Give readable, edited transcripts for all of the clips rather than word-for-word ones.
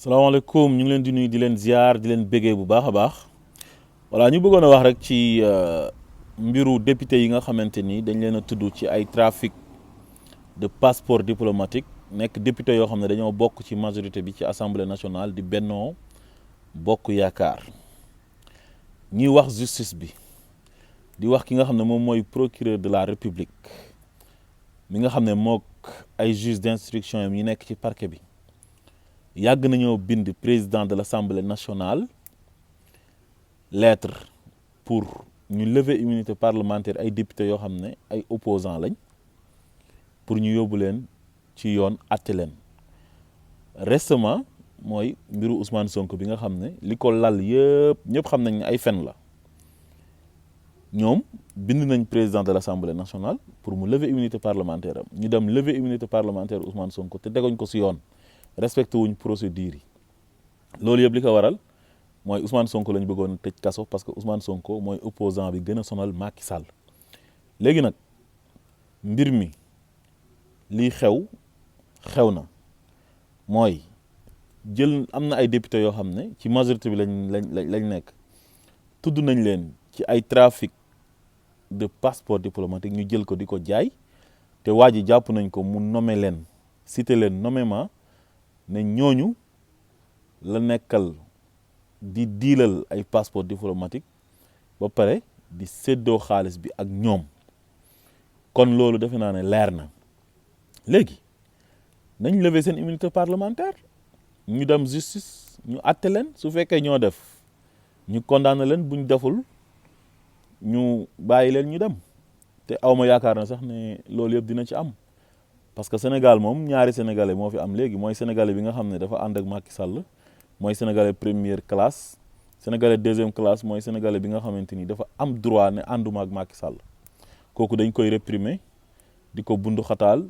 salaamaaleykum ñu ngi leen di nuyu di leen ziar di leen béggee bu baax a baax voilà ñu bëggoon a wax rek ci mbiru député yi nga xamante ni dañ leen a tudd ci ay trafic de passeport diplomatique nekk député yoo xam ne dañoo bokk ci majorité bi ci assemblée nationale di Bennoo Bokk Yaakaar ñuy wax justice bi di wax ki nga xam ne moom mooy procureur de la république mi nga xam ne mook ay juge d'instruction yi ñu nekk ci parquet bi yàgg nañoo bind président de l'Assemblée nationale lettre pour ñu lever immunité parlementaire ay députés yoo xam ne ay opposants lañ pour ñu yóbbu leen ci yoon àtte leen récemment mooy mbiru Ousmane Sonko bi nga xam ne li ko lal yëpp ñëpp xam nañ ne ay fen la ñoom bind nañ président de l'Assemblée nationale pour mu lever immunité parlementaire am ñu dem lever immunité parlementaire Ousmane Sonko te tegoñ ko ci yoon respecté wuñ procédure yi loolu yëpp li ko waral mooy Ousmane Sonko lañ bëggoon tëj kaso parce que Ousmane Sonko mooy opposant bi gën a sonal Macky Sall léegi nag mbir mi lii xew na mooy jël am na ay député yoo xam ne ci majorité bi lañ nekk tudd nañ leen ci ay trafic de passeport diplomatique ñu jël ko di ko jaay te waa ji jàpp nañ ko mu nommé leen cité leen nommément ne ñooñu la nekkal di diilal ay passeport diplomatique ba pare di séddoo xaalis bi ak ñoom kon loolu defe naa ne leer na léegi nañ lever seen immunité parlementaire ñu dem justice ñu àtte leen su fekkee ñoo def ñu condamné leen buñ deful ñu bàyyi leen ñu dem te awma yaakaar na sax ne loolu yëpp dina ci am parce que Sénégal moom ñaari sénégalais moo fi am léegi mooy sénégalais bi nga xam ne dafa ànd ak Macky Sall mooy sénégalais première classe sénégalais deuxième classe mooy sénégalais bi nga xamante ni dafa am droit ne ànduma ak Macky Sall kooku dañ koy réprimer di ko bundu xataal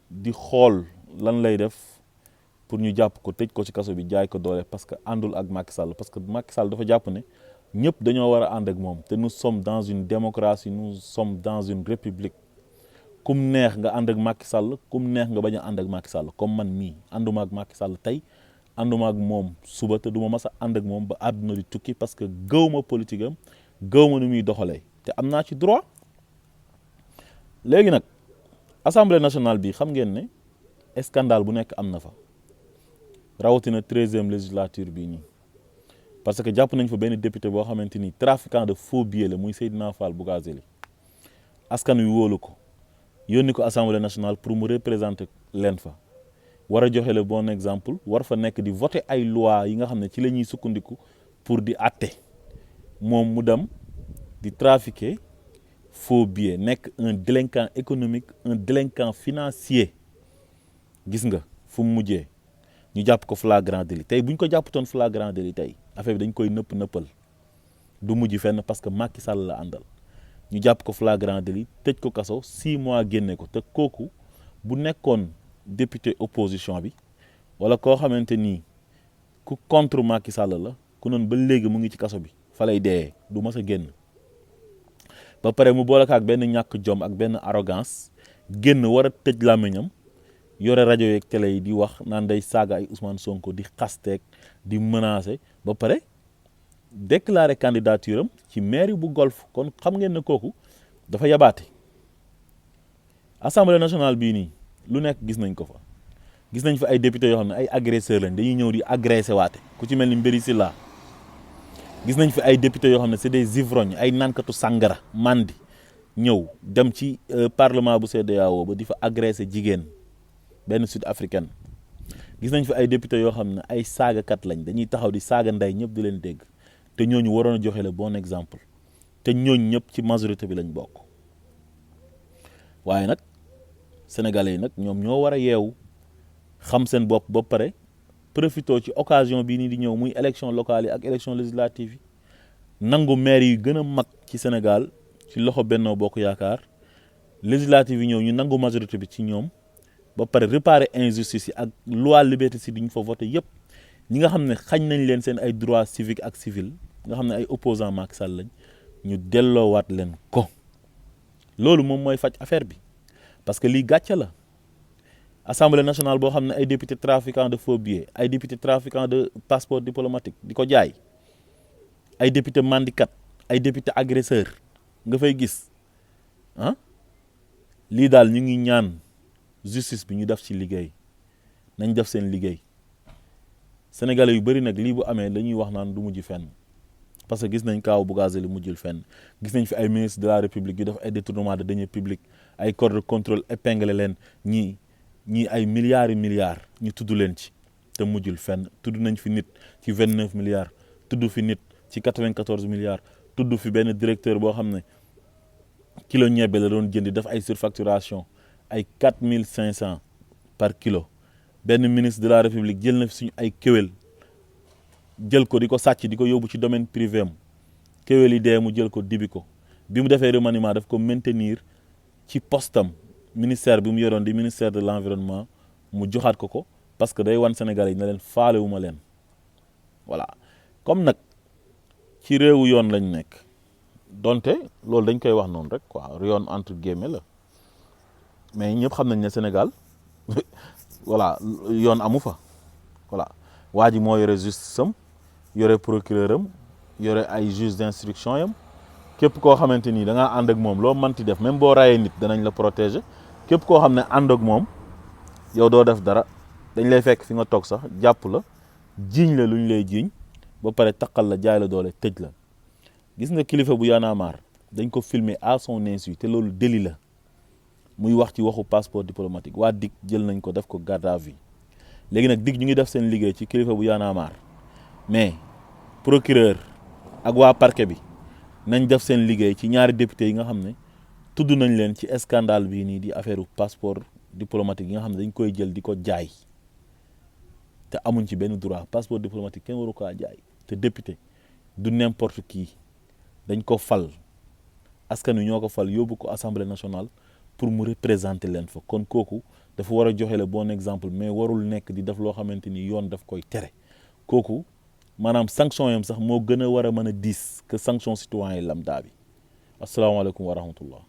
di xool lan lay def pour ñu jàpp ko tëj ko ci kaso bi jaay ko doole parce que àndul ak Macky Sall parce que Macky Sall dafa jàpp ne ñëpp dañoo war a ànd ak moom te nous sommes dans une démocratie nous sommes dans une république kum neex nga ànd ak Macky Sall kum neex nga bañ a ànd ak Macky Sall comme man mii ànduma ak Macky Sall tey ànduma ak moom suba te duma mas a ànd ak moom ba àdduna di tukki parce que gëw ma politique am gëw ma nu muy doxalee te am naa ci droit léegi nag assemblée nationale bi xam ngeen ne scandale bu nekk am na fa rawatina 13e législature bii nii parce que jàpp nañ fa benn député boo xamante ni trafiquant de faux billets la muy Seydina Fall Bougazelli askan wi wóolu ko yónni ko assemblée nationale pour mu représenter leen fa war a joxe le bon exemple war fa nekk di voter ay loi yi nga xam ne ci la ñuy sukkandiku pour di àtte moom mu dem di trafiquer faux billets nekk un délinquant économique un délinquant financier gis nga fu mu mujjee ñu jàpp ko flagrant délit tey bu ñu ko jàppatoon flagrant délit tey affaire bi dañ koy nëppal du mujj fenn parce que Macky Sall la àndal ñu jàpp ko flagrant délit tëj ko kaso 6 mois génne ko te kooku bu nekkoon député opposition bi wala koo xamante ni ku contre Macky Sall la ku noonu ba léegi mu ngi ci kaso bi fa lay dee du mas a génn ba pare mu boole ko ak benn ñàkk jom ak benn arrogance génn war a tëj làmmiñam yore rajo yeeg télé yi di wax naan day saaga ay Ousmane Sonko di xasteeg di menacer ba pare déclarer candidature am ci mairie bu Golf kon xam ngeen ne kooku dafa yabaate assemblée nationale bii nii lu nekk gis nañ ko fa gis nañ fa ay députés yoo xam ne ay agresseurs lañ dañuy ñëw di agressé waate ku ci mel ni Mbéri Sylla gis nañ fi ay députés yoo xam ne c'est des ivrognes ay nankatu sàngara mandi ñëw dem ci parlement bu CEDEAO ba di fa agressé jigéen benn sud africaine gis nañ fi ay députés yoo xam ne ay saagakat lañ dañuy taxaw di saaga ndey ñëpp di leen dégg te ñooñu waroon a joxe le bon exemple te ñooñu ñëpp ci majorité bi lañ bokk waaye nag sénégalais yi nag ñoom ñoo war a yeewu xam seen bopp ba pare profité ci occasion bii nii di ñëw muy élection locale yi ak élection législative yi nangu maire yi gën a mag ci Sénégal ci loxo Bennoo Bokk Yaakaar législative yi ñëw ñu nangu majorité bi ci ñoom ba pare réparer injustice yi ak loi liberté si diñ fa voté yëpp ñi nga xam ne xañ nañ leen seen ay droits civiques ak civils nga xam ne ay opposants Macky Sall lañ ñu delloowaat leen ko loolu moom mooy faj affaire bi parce que lii gàcce la assemblée nationale boo xam ne ay député trafiquants de faux billets ay député trafiquants de passeport diplomatique di ko jaay ay député mandikat ay député agresseur nga fay gis ah lii daal ñu ngi ñaan justice bi ñu def ci liggéey nañ def seen liggéey sénégalais yu bëri nag lii bu amee dañuy wax naan du mujj fenn parce que gis nañ kaaw Bougazelli mujjul fenn gis nañ fi ay ministre de la république yu def ay détournement de deniers publics ay corps de contrôle épinglé leen ñii ay milliards et milliards ñu tudd leen ci te mujjul fenn tudd nañ fi nit ci 29 milliards tudd fi nit ci 94 milliards tudd fi benn directeur boo xam ne kilo ñebbe la doon jëndi def ay surfacturation ay 4500 par kilo benn ministre de la république jël na fi suñu ay kéwél jël ko di ko sàcc di ko yóbbu ci domaine privé am kéwél yi dee mu jël ko dibi ko bi mu defee remaniement daf ko maintenir ci postam ministère bi mu yoroon di ministère de l'environnement mu joxaat ko parce que day wan Sénégal yi ne leen faalewuma leen voilà comme nag ci réewu yoon lañ nekk donte loolu dañ koy wax noonu rek quoi yoon entre guillemets la mais ñëpp xam nañ ne Sénégal voilà yoon amu fa voilà waa ji moo yore justice am yore procureur am yore ay juge d'instruction yam képp koo xamante ni da ngaa ànd ak moom loo manti def même boo rayee nit danañ la protéger képp koo xam ne ànd ak moom yow doo def dara dañ lay fekk fi nga toog sax jàpp la jiiñ la luñ lay jiiñ ba pare taqal la jaay la doole tëj la gis nga kilifa bu Y'en a marre dañ ko filmer à son insu te loolu délit la muy wax ci waxu passeport diplomatique waa DIC jël nañ ko def ko garde à vue léegi nag DIC ñu ngi def seen liggéey ci kilifa bu Y'en a marre mais procureur ak waa parquet bi nañ def seen liggéey ci ñaari député yi nga xam ne tudd nañ leen ci scandale bii nii di affaire passeport diplomatique yi nga xam ne dañ koy jël di ko jaay te amuñ ci benn droit passeport diplomatique kenn waru kaa jaay te député du n'importe qui dañ ko fal askan wi ñoo ko fal yóbbu ko assemblée nationale pour mu représenter leen fa kon kooku dafa war a joxe le bon exemple mais warul nekk di def loo xamante ni yoon daf koy tere kooku maanaam sanction yam sax moo gën a war a mën a diis que sanction citoyen yi lambda bi asalaamaaleykum wa rahmatullah